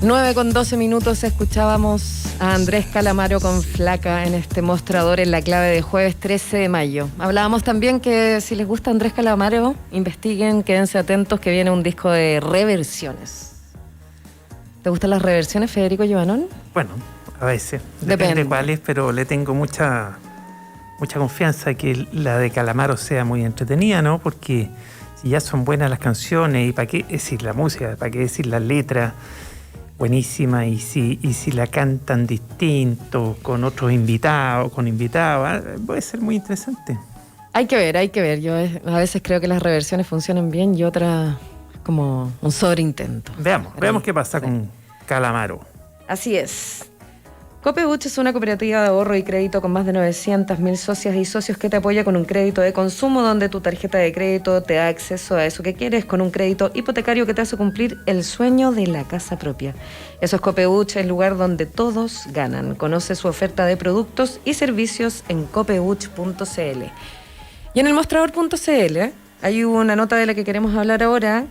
9:12 escuchábamos a Andrés Calamaro con Flaca en este mostrador en la clave de jueves 13 de mayo. Hablábamos también que si les gusta Andrés Calamaro, investiguen, quédense atentos que viene un disco de reversiones. ¿Te gustan las reversiones, Federico Giovannone? Bueno, a veces. Depende cuáles, pero le tengo mucha confianza que la de Calamaro sea muy entretenida, ¿no? Porque si ya son buenas las canciones, ¿y para qué decir la música? ¿Para qué decir las letras? Buenísima, y si la cantan distinto, con otros invitados, puede ser muy interesante. Hay que ver. Yo a veces creo que las reversiones funcionan bien y otras como un sobreintento. Veamos qué pasa con Calamaro. Así es. Copeuch es una cooperativa de ahorro y crédito con más de 900.000 socias y socios que te apoya con un crédito de consumo donde tu tarjeta de crédito te da acceso a eso que quieres, con un crédito hipotecario que te hace cumplir el sueño de la casa propia. Eso es Copeuch, el lugar donde todos ganan. Conoce su oferta de productos y servicios en copeuch.cl. Y en el mostrador.cl hay una nota de la que queremos hablar ahora.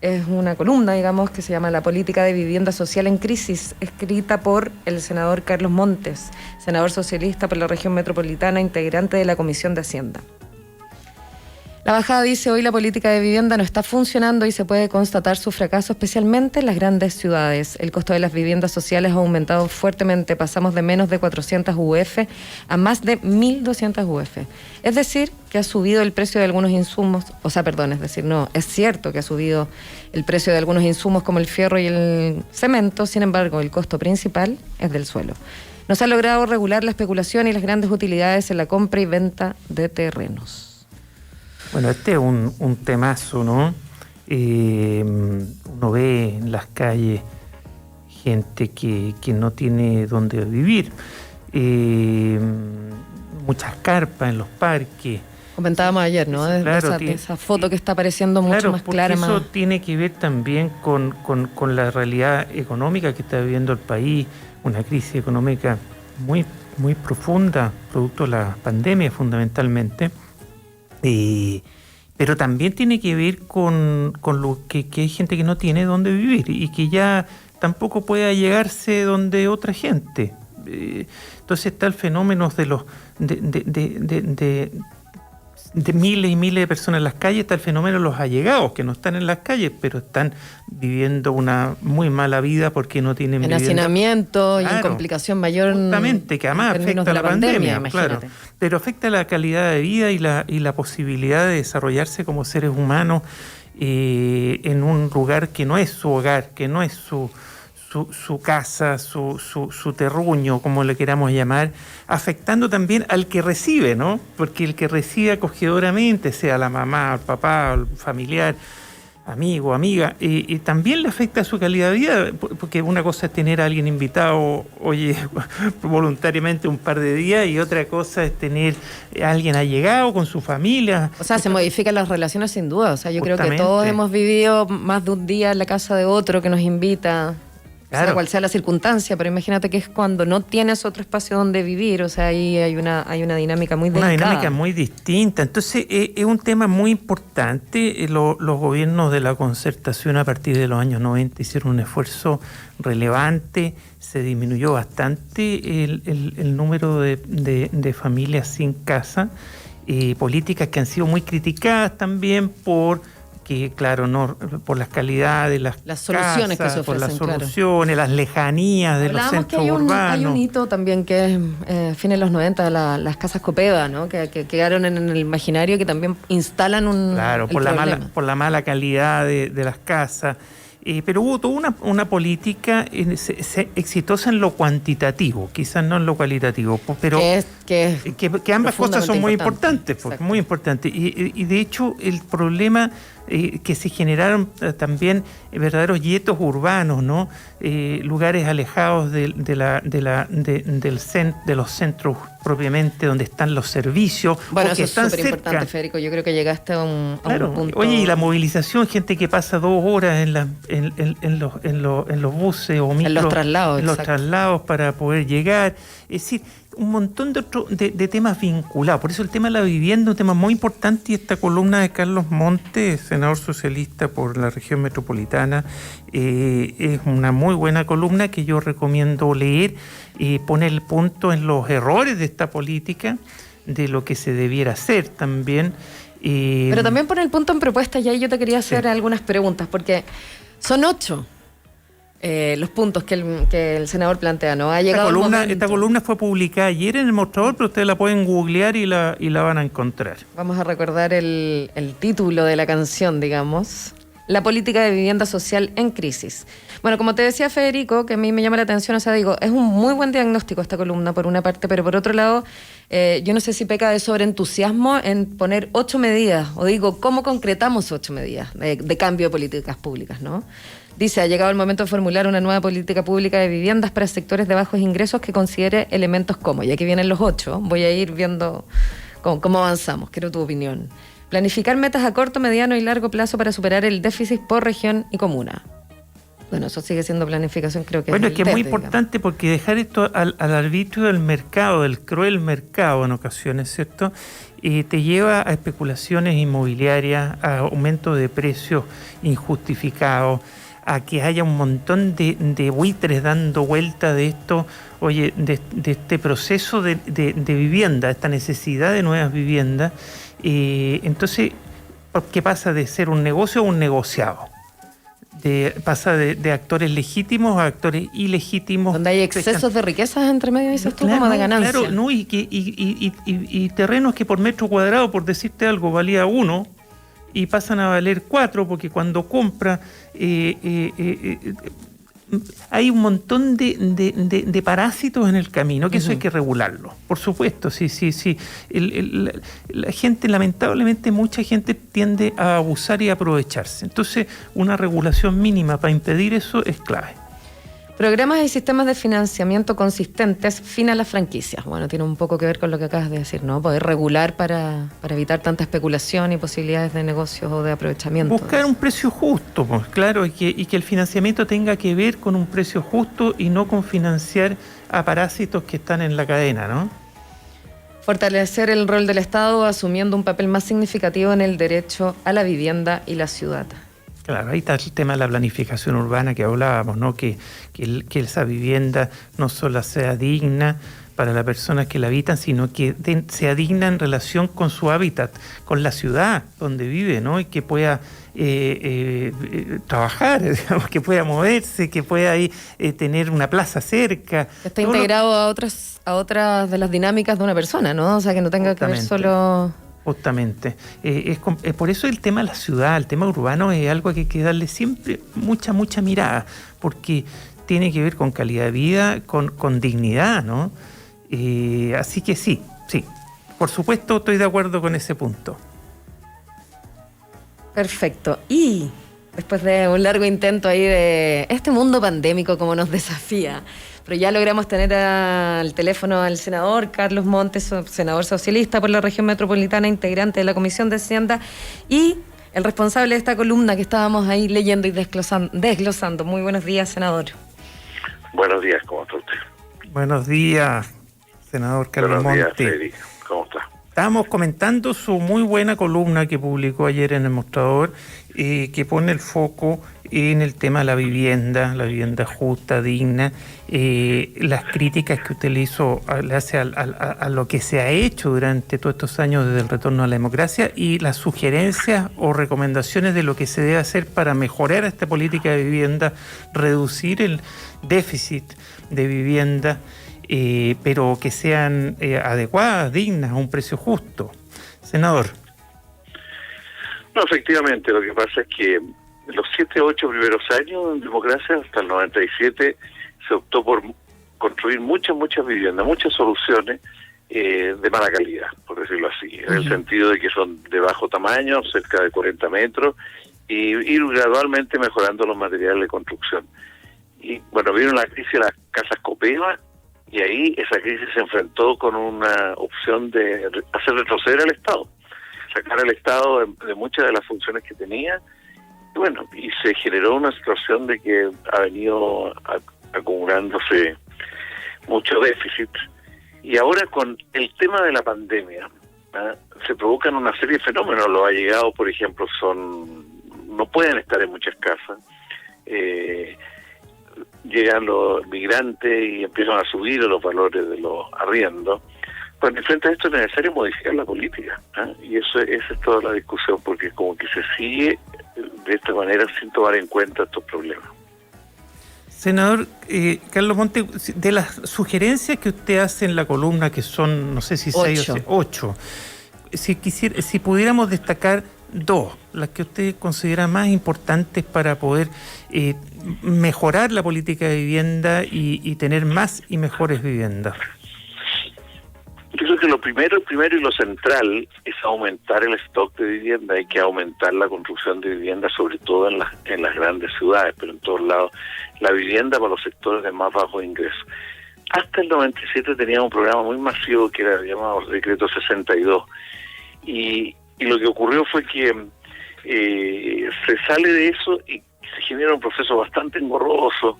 Es una columna, digamos, que se llama La política de vivienda social en crisis, escrita por el senador Carlos Montes, senador socialista por la región metropolitana, integrante de la Comisión de Hacienda. La bajada dice: hoy la política de vivienda no está funcionando y se puede constatar su fracaso, especialmente en las grandes ciudades. El costo de las viviendas sociales ha aumentado fuertemente. Pasamos de menos de 400 UF a más de 1.200 UF. Es decir, que ha subido el precio de algunos insumos, es cierto que ha subido el precio de algunos insumos como el fierro y el cemento. Sin embargo, el costo principal es del suelo. No se ha logrado regular la especulación y las grandes utilidades en la compra y venta de terrenos. Bueno, este es un temazo, ¿no? Uno ve en las calles gente que no tiene dónde vivir, muchas carpas en los parques. Comentábamos ayer, ¿no? Claro, esa foto que está apareciendo mucho más clara. Eso tiene que ver también con la realidad económica que está viviendo el país, una crisis económica muy, muy profunda, producto de la pandemia fundamentalmente. Pero también tiene que ver con lo que hay gente que no tiene dónde vivir y que ya tampoco puede allegarse donde otra gente. Entonces está el fenómeno de miles y miles de personas en las calles, está el fenómeno de los allegados que no están en las calles, pero están viviendo una muy mala vida porque no tienen vivienda. En hacinamiento y en complicación mayor. Justamente, que además afecta a la pandemia, claro. Pero afecta la calidad de vida y la posibilidad de desarrollarse como seres humanos en un lugar que no es su hogar, que no es su casa, su terruño, como le queramos llamar, afectando también al que recibe, ¿no? Porque el que recibe acogedoramente, sea la mamá, el papá, el familiar, amigo, amiga, también le afecta a su calidad de vida, porque una cosa es tener a alguien invitado, voluntariamente un par de días, y otra cosa es tener a alguien allegado con su familia. O sea, se modifican las relaciones sin duda. O sea, yo creo que todos hemos vivido más de un día en la casa de otro que nos invita. Claro. Sea cual sea la circunstancia, pero imagínate que es cuando no tienes otro espacio donde vivir, o sea, ahí hay una dinámica muy delicada. Una dinámica muy distinta. Entonces, es un tema muy importante. Los gobiernos de la concertación a partir de los años 90 hicieron un esfuerzo relevante, se disminuyó bastante el número de familias sin casa, políticas que han sido muy criticadas también por las calidades, las soluciones casas, que se ofrecen, por las soluciones, las lejanías de los centros urbanos. Hay un hito también que es fines de los 90, las casas Copeva, ¿no? Que quedaron en el imaginario, que también instalan un por la mala calidad de las casas. Pero hubo toda una política exitosa en lo cuantitativo, quizás no en lo cualitativo, pero que ambas cosas son muy importantes, muy importantes. Y de hecho el problema que se generaron también verdaderos guetos urbanos, ¿no? Lugares alejados de los centros propiamente donde están los servicios. Bueno, eso es súper importante, Federico. Yo creo que llegaste a un punto. Oye, y la movilización, gente que pasa 2 horas en los buses o micros, en los traslados, para poder llegar. Es decir, un montón de temas vinculados. Por eso el tema de la vivienda es un tema muy importante, y esta columna de Carlos Montes, senador socialista por la región metropolitana, es una muy buena columna que yo recomiendo leer, y pone el punto en los errores de esta política, de lo que se debiera hacer también. Pero también pone el punto en propuestas, y ahí yo te quería hacer algunas preguntas, porque son 8 los puntos que el senador plantea, ¿no? Esta columna fue publicada ayer en El Mostrador, pero ustedes la pueden googlear y la van a encontrar. Vamos a recordar el título de la canción, digamos. La política de vivienda social en crisis. Bueno, como te decía Federico, que a mí me llama la atención, o sea, digo, es un muy buen diagnóstico esta columna por una parte, pero por otro lado, yo no sé si peca de sobreentusiasmo en poner 8 medidas, o digo, ¿cómo concretamos 8 medidas de cambio de políticas públicas, no? Dice, ha llegado el momento de formular una nueva política pública de viviendas para sectores de bajos ingresos que considere elementos como, y aquí vienen los 8, voy a ir viendo cómo avanzamos, quiero tu opinión. Planificar metas a corto, mediano y largo plazo para superar el déficit por región y comuna. Bueno, eso sigue siendo planificación, creo que bueno, es que es muy importante, porque dejar esto al arbitrio del mercado, del cruel mercado en ocasiones, ¿cierto? Te lleva a especulaciones inmobiliarias, a aumento de precios injustificados, a que haya un montón de buitres dando vuelta de esto, oye, de este proceso de vivienda, esta necesidad de nuevas viviendas. Entonces, ¿qué pasa de ser un negocio a un negociado? Pasa de actores legítimos a actores ilegítimos. Donde hay excesos de riquezas entre medio, dices tú, como de ganancia. Claro, no, y terrenos que por metro cuadrado, por decirte algo, valía 1, y pasan a valer 4, porque cuando compra hay un montón de parásitos en el camino, que eso hay que regularlo, por supuesto. Sí. La gente, lamentablemente, mucha gente tiende a abusar y a aprovecharse. Entonces, una regulación mínima para impedir eso es clave. Programas y sistemas de financiamiento consistentes, fin a las franquicias. Bueno, tiene un poco que ver con lo que acabas de decir, ¿no? Poder regular para evitar tanta especulación y posibilidades de negocios o de aprovechamiento. Buscar un precio justo, pues, claro, y que el financiamiento tenga que ver con un precio justo y no con financiar a parásitos que están en la cadena, ¿no? Fortalecer el rol del Estado asumiendo un papel más significativo en el derecho a la vivienda y la ciudad. Claro, ahí está el tema de la planificación urbana que hablábamos, ¿no? Que esa vivienda no solo sea digna para las personas que la habitan, sino que sea digna en relación con su hábitat, con la ciudad donde vive, ¿no? Y que pueda trabajar, digamos, que pueda moverse, que pueda ahí tener una plaza cerca. Está integrado a otras de las dinámicas de una persona, ¿no? O sea, que no tenga que ver solo... Justamente. Por eso el tema de la ciudad, el tema urbano, es algo que hay que darle siempre mucha mirada, porque tiene que ver con calidad de vida, con dignidad, ¿no? Así que sí, por supuesto estoy de acuerdo con ese punto. Perfecto. Y después de un largo intento ahí de este mundo pandémico como nos desafía, pero ya logramos tener al teléfono al senador Carlos Montes, senador socialista por la región metropolitana, integrante de la Comisión de Hacienda y el responsable de esta columna que estábamos ahí leyendo y desglosando. Muy buenos días, senador. Buenos días, ¿cómo está usted? Buenos días, senador Carlos Montes. Buenos días, Federico, ¿cómo está? Estábamos comentando su muy buena columna que publicó ayer en El Mostrador, que pone el foco en el tema de la vivienda justa, digna, las críticas que usted le hace a lo que se ha hecho durante todos estos años desde el retorno a la democracia, y las sugerencias o recomendaciones de lo que se debe hacer para mejorar esta política de vivienda, reducir el déficit de vivienda, pero que sean adecuadas, dignas, a un precio justo. Senador. No, efectivamente, lo que pasa es que en los 7-8 primeros años en democracia, hasta el 97, se optó por construir muchas viviendas, muchas soluciones de mala calidad, por decirlo así, en el sentido de que son de bajo tamaño, cerca de 40 metros, y ir gradualmente mejorando los materiales de construcción. Y bueno, vino la crisis de las casas Copeva, y ahí esa crisis se enfrentó con una opción de hacer retroceder al Estado, sacar al Estado de muchas de las funciones que tenía. Y bueno, y se generó una situación de que ha venido acumulándose mucho déficit, Y ahora con el tema de la pandemia, se provocan una serie de fenómenos. Los allegados, por ejemplo, no pueden estar en muchas casas. Llegan los migrantes y empiezan a subir los valores de los arriendos. Cuando enfrenta esto es necesario modificar la política, y esa es toda la discusión, porque como que se sigue de esta manera sin tomar en cuenta estos problemas. Senador Carlos Monte, de las sugerencias que usted hace en la columna, que son, no sé si 6 o 8, si pudiéramos destacar 2, las que usted considera más importantes para poder mejorar la política de vivienda y tener más y mejores viviendas. Yo creo que lo primero y lo central es aumentar el stock de vivienda. Hay que aumentar la construcción de vivienda, sobre todo en las grandes ciudades, pero en todos lados. La vivienda para los sectores de más bajo ingreso. Hasta el 97 teníamos un programa muy masivo que era llamado Decreto 62. Y lo que ocurrió fue que se sale de eso y se genera un proceso bastante engorroso,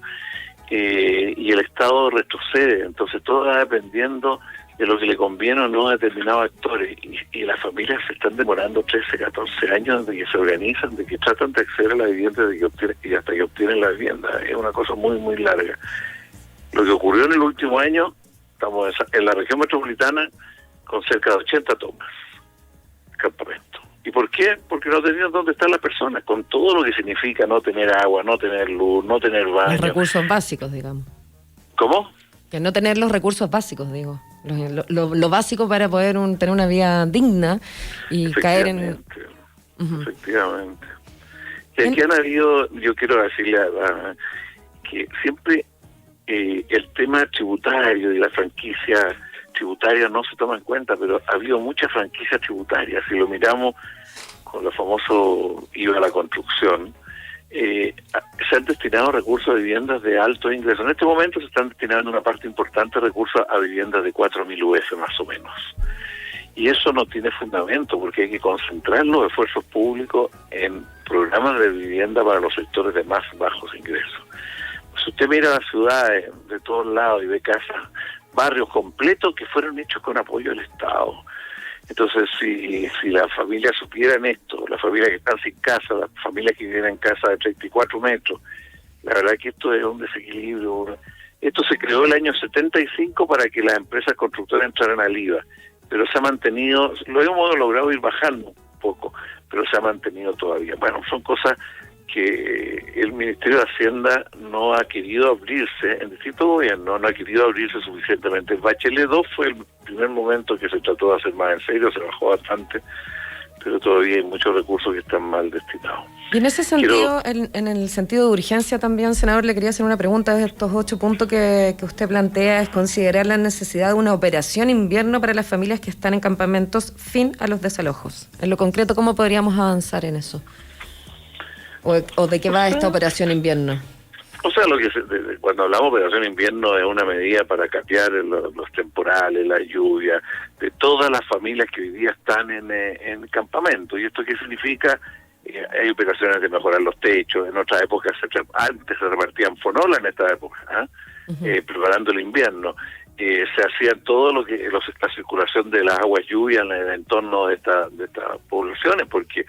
y el Estado retrocede. Entonces todo va dependiendo de lo que le conviene o no a determinados actores, y las familias se están demorando 13, 14 años de que se organizan, de que tratan de acceder a la vivienda, y hasta que obtienen la vivienda. Es una cosa muy, muy larga. Lo que ocurrió en el último año, estamos en la región metropolitana con cerca de 80 tomas, campamentos. ¿Y por qué? Porque no tenían dónde estar las personas, con todo lo que significa no tener agua, no tener luz, no tener baño. Los recursos básicos, digamos. ¿Cómo? Que no tener los recursos básicos, digo. Lo básico para poder tener una vida digna y caer en... Efectivamente. Y aquí han habido, yo quiero decirle que siempre el tema tributario y la franquicia tributaria no se toma en cuenta, pero ha habido muchas franquicias tributarias. Si lo miramos con lo famoso IVA a la construcción, se han destinado recursos a viviendas de alto ingreso. En este momento se están destinando una parte importante de recursos a viviendas de 4.000 UF más o menos. Y eso no tiene fundamento, porque hay que concentrar los esfuerzos públicos en programas de vivienda para los sectores de más bajos ingresos. Si usted mira las ciudades de todos lados y ve casas, barrios completos que fueron hechos con apoyo del Estado. Entonces, si las familias supieran esto, las familias que están sin casa, las familias que viven en casa de 34 metros, la verdad que esto es un desequilibrio. Esto se creó el año 75 para que las empresas constructoras entraran al IVA, pero se ha mantenido, lo hemos logrado ir bajando un poco, pero se ha mantenido todavía. Bueno, son cosas que el Ministerio de Hacienda no ha querido abrirse, en distintos gobiernos no ha querido abrirse suficientemente. Bachelet 2 fue el primer momento que se trató de hacer más en serio, se bajó bastante, pero todavía hay muchos recursos que están mal destinados. Y en ese sentido, en el sentido de urgencia también, senador, le quería hacer una pregunta de estos 8 puntos que usted plantea, es considerar la necesidad de una operación invierno para las familias que están en campamentos, fin a los desalojos. En lo concreto, ¿cómo podríamos avanzar en eso? ¿O de qué va esta operación invierno? O sea, cuando hablamos de operación invierno es una medida para capear los temporales, la lluvia, de todas las familias que hoy día están en campamento. ¿Y esto qué significa? Hay operaciones de mejorar los techos. En otras épocas, antes se repartían fonolas en esta época, preparando el invierno. Se hacía todo lo que la circulación de las aguas lluvias en el entorno de estas poblaciones, porque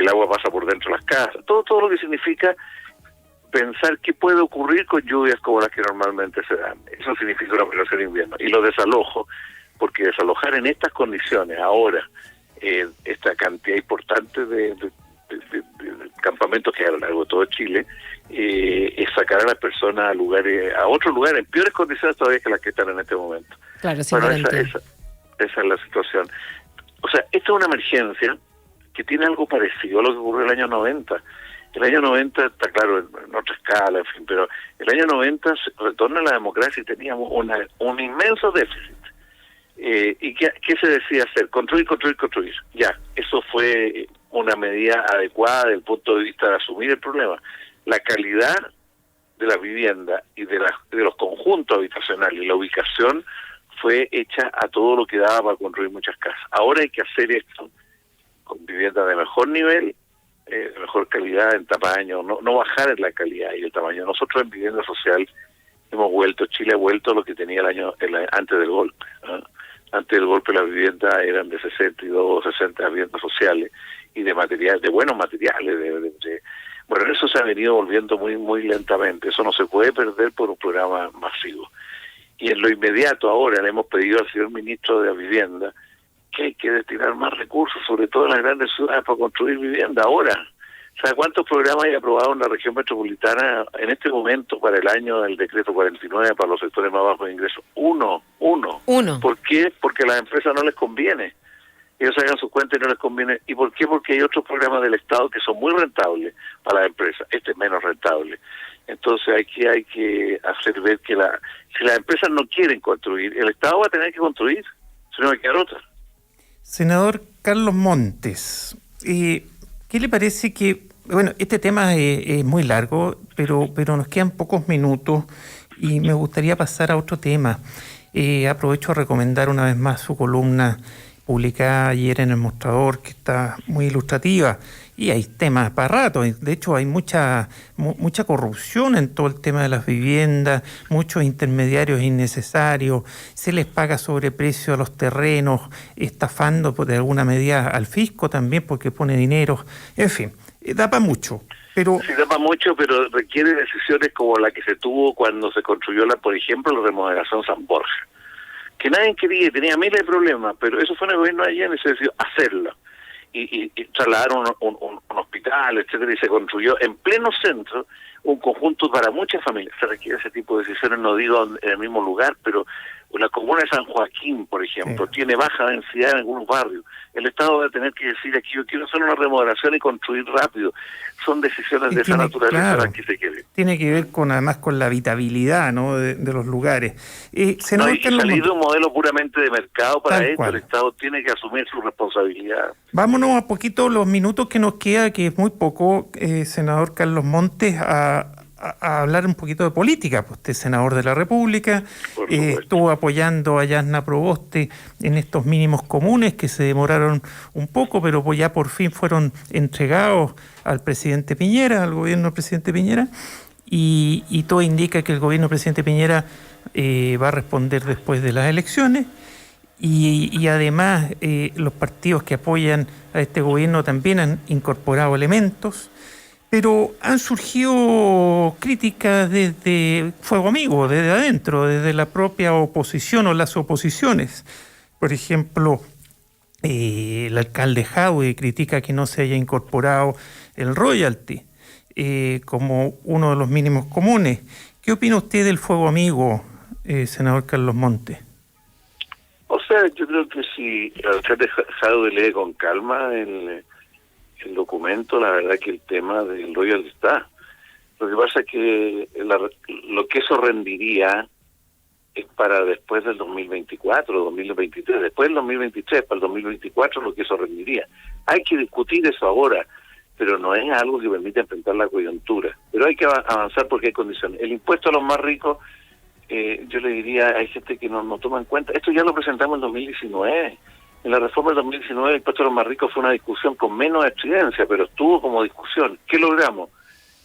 el agua pasa por dentro de las casas. Todo lo que significa pensar qué puede ocurrir con lluvias como las que normalmente se dan. Eso significa una operación de invierno. Y los desalojos, porque desalojar en estas condiciones ahora, esta cantidad importante de campamentos que hay a lo largo de todo Chile, es sacar a las personas a otros lugares en peores condiciones todavía que las que están en este momento. Claro, sí. Bueno, esa es la situación. O sea, esta es una emergencia que tiene algo parecido a lo que ocurrió el año 90. El año 90 está claro en otra escala, en fin, pero el año 90 retorna a la democracia y teníamos un inmenso déficit. ¿Y qué se decía hacer? Construir. Ya, eso fue una medida adecuada desde el punto de vista de asumir el problema. La calidad de la vivienda y de los conjuntos habitacionales y la ubicación fue hecha a todo lo que daba para construir muchas casas. Ahora hay que hacer esto con viviendas de mejor nivel, de mejor calidad en tamaño, no bajar en la calidad y el tamaño. Nosotros en vivienda social Chile ha vuelto a lo que tenía antes del golpe. Antes del golpe las viviendas eran de 62 o 60 viviendas sociales y de buenos materiales. Bueno, eso se ha venido volviendo muy muy lentamente. Eso no se puede perder por un programa masivo. Y en lo inmediato ahora le hemos pedido al señor ministro de la Vivienda que hay que destinar más recursos, sobre todo en las grandes ciudades, para construir vivienda ahora. ¿Sabe cuántos programas hay aprobados en la región metropolitana en este momento para el año del decreto 49 para los sectores más bajos de ingresos? Uno. ¿Por qué? Porque a las empresas no les conviene. Ellos hagan su cuenta y no les conviene. ¿Y por qué? Porque hay otros programas del Estado que son muy rentables para las empresas. Este es menos rentable. Entonces hay que hacer ver que si las empresas no quieren construir, el Estado va a tener que construir, si no va a quedar otra. Senador Carlos Montes, ¿qué le parece bueno, este tema es muy largo, pero nos quedan pocos minutos y me gustaría pasar a otro tema. Aprovecho a recomendar una vez más su columna publicada ayer en El Mostrador, que está muy ilustrativa, y hay temas para rato. De hecho, hay mucha corrupción en todo el tema de las viviendas, muchos intermediarios innecesarios, se les paga sobreprecio a los terrenos, estafando de alguna medida al fisco también porque pone dinero, en fin, da para mucho. Pero sí, da para mucho, pero requiere decisiones como la que se tuvo cuando se construyó, por ejemplo, la remodelación San Borja, que nadie quería, tenía miles de problemas, pero eso fue en el gobierno de Allende y se decidió hacerlo. Y trasladaron un hospital, etcétera, y se construyó en pleno centro un conjunto para muchas familias. Se requiere ese tipo de decisiones, no digo en el mismo lugar, pero la comuna de San Joaquín, por ejemplo, tiene baja densidad en algunos barrios. El Estado va a tener que decir aquí, yo quiero hacer una remodelación y construir rápido. Son decisiones de esa naturaleza las que se quieren. Tiene que ver además con la habitabilidad, ¿no?, de los lugares. Y salir de un modelo puramente de mercado para esto, el Estado tiene que asumir su responsabilidad. Vámonos a poquito los minutos que nos queda, que es muy poco, senador Carlos Montes, a hablar un poquito de política. Pues usted es senador de la República, estuvo apoyando a Yasna Proboste en estos mínimos comunes que se demoraron un poco, pero pues ya por fin fueron entregados al presidente Piñera, al gobierno del presidente Piñera, y todo indica que el gobierno del presidente Piñera va a responder después de las elecciones. Y además los partidos que apoyan a este gobierno también han incorporado elementos, pero han surgido críticas desde Fuego Amigo, desde adentro, desde la propia oposición o las oposiciones. Por ejemplo, el alcalde Jadwe critica que no se haya incorporado el royalty como uno de los mínimos comunes. ¿Qué opina usted del Fuego Amigo, senador Carlos Montes? O sea, yo creo que si el alcalde Jadwe lee con calma el documento, la verdad que el tema del royalty está. Lo que pasa es que lo que eso rendiría es para después del 2024, 2023, después del 2023, para el 2024 lo que eso rendiría. Hay que discutir eso ahora, pero no es algo que permita enfrentar la coyuntura. Pero hay que avanzar porque hay condiciones. El impuesto a los más ricos, yo le diría, hay gente que no toma en cuenta. Esto ya lo presentamos en 2019. En la reforma del 2019 el impuesto a los más ricos fue una discusión con menos estridencia, pero estuvo como discusión. ¿Qué logramos?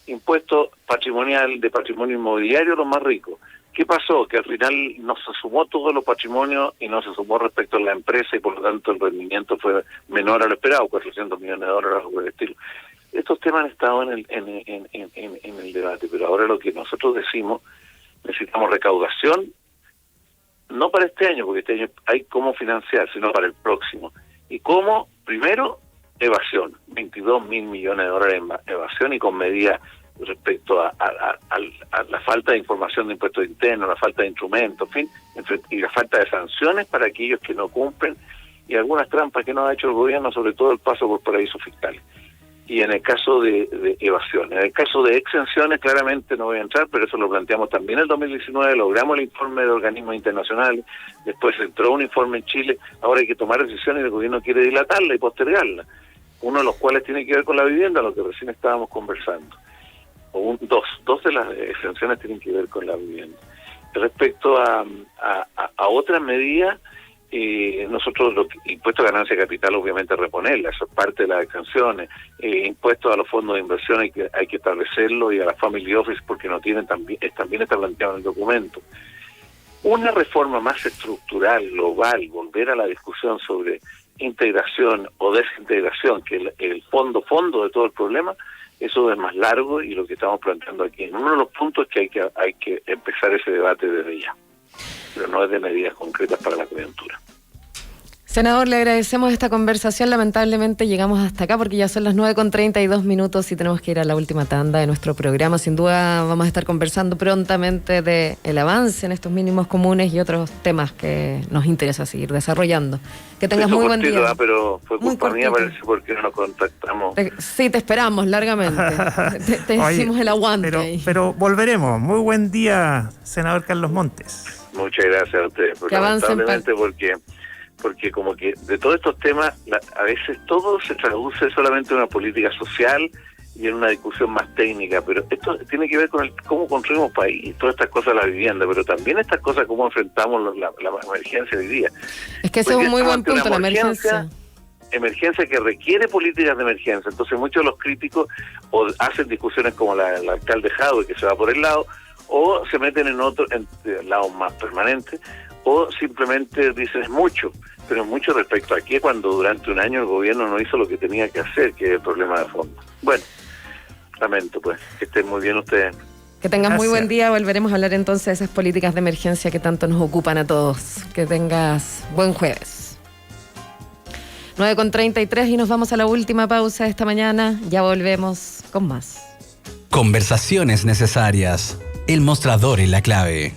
Impuesto patrimonial de patrimonio inmobiliario a los más ricos. ¿Qué pasó? Que al final no se sumó todos los patrimonios y no se sumó respecto a la empresa y por lo tanto el rendimiento fue menor a lo esperado, $400 millones, algo por el estilo. Estos temas han estado en el debate, pero ahora lo que nosotros decimos, necesitamos recaudación, no para este año, porque este año hay cómo financiar, sino para el próximo. ¿Y cómo? Primero, evasión, $22.000 millones en evasión y con medidas respecto a la falta de información de impuestos internos, la falta de instrumentos, en fin, y la falta de sanciones para aquellos que no cumplen y algunas trampas que no ha hecho el gobierno, sobre todo el paso por paraísos fiscales. Y en el caso de evasión, en el caso de exenciones, claramente no voy a entrar, pero eso lo planteamos también en el 2019, logramos el informe de organismos internacionales, después entró un informe en Chile, ahora hay que tomar decisiones y el gobierno quiere dilatarla y postergarla, uno de los cuales tiene que ver con la vivienda, lo que recién estábamos conversando. Dos de las exenciones tienen que ver con la vivienda. Respecto a otras medidas, nosotros, impuesto a ganancia de capital, obviamente reponerla, eso es parte de las exenciones. Impuestos a los fondos de inversión hay que establecerlo, y a la family office, porque no tienen también está planteado en el documento. Una reforma más estructural, global, volver a la discusión sobre integración o desintegración, que el fondo de todo el problema, eso es más largo, y lo que estamos planteando aquí en uno de los puntos es que hay que empezar ese debate desde ya, pero no es de medidas concretas para la coyuntura. Senador, le agradecemos esta conversación. Lamentablemente llegamos hasta acá porque ya son las 9:32 y tenemos que ir a la última tanda de nuestro programa. Sin duda vamos a estar conversando prontamente del avance en estos mínimos comunes y otros temas que nos interesa seguir desarrollando. Que tengas muy buen día. Pero fue culpa mía, parece, porque no nos contactamos. Sí, te esperamos largamente. te decimos el aguante. Pero volveremos. Muy buen día, senador Carlos Montes. Muchas gracias a ustedes. Lamentablemente porque como que de todos estos temas, a veces todo se traduce solamente en una política social y en una discusión más técnica, pero esto tiene que ver con cómo construimos país, todas estas cosas de la vivienda, pero también estas cosas cómo enfrentamos la emergencia de hoy día. Es que ese es un muy buen punto, la emergencia que requiere políticas de emergencia. Entonces muchos de los críticos o hacen discusiones como la alcalde Jadwe, que se va por el lado, o se meten en lados más permanentes, o simplemente dicen es mucho, pero mucho respecto a qué, cuando durante un año el gobierno no hizo lo que tenía que hacer, que es el problema de fondo. Bueno, lamento pues, que estén muy bien ustedes. Que tengas muy buen día. Volveremos a hablar entonces de esas políticas de emergencia que tanto nos ocupan a todos. Que tengas buen jueves. 9:33 y nos vamos a la última pausa de esta mañana. Ya volvemos con más. Conversaciones necesarias. El mostrador es la clave.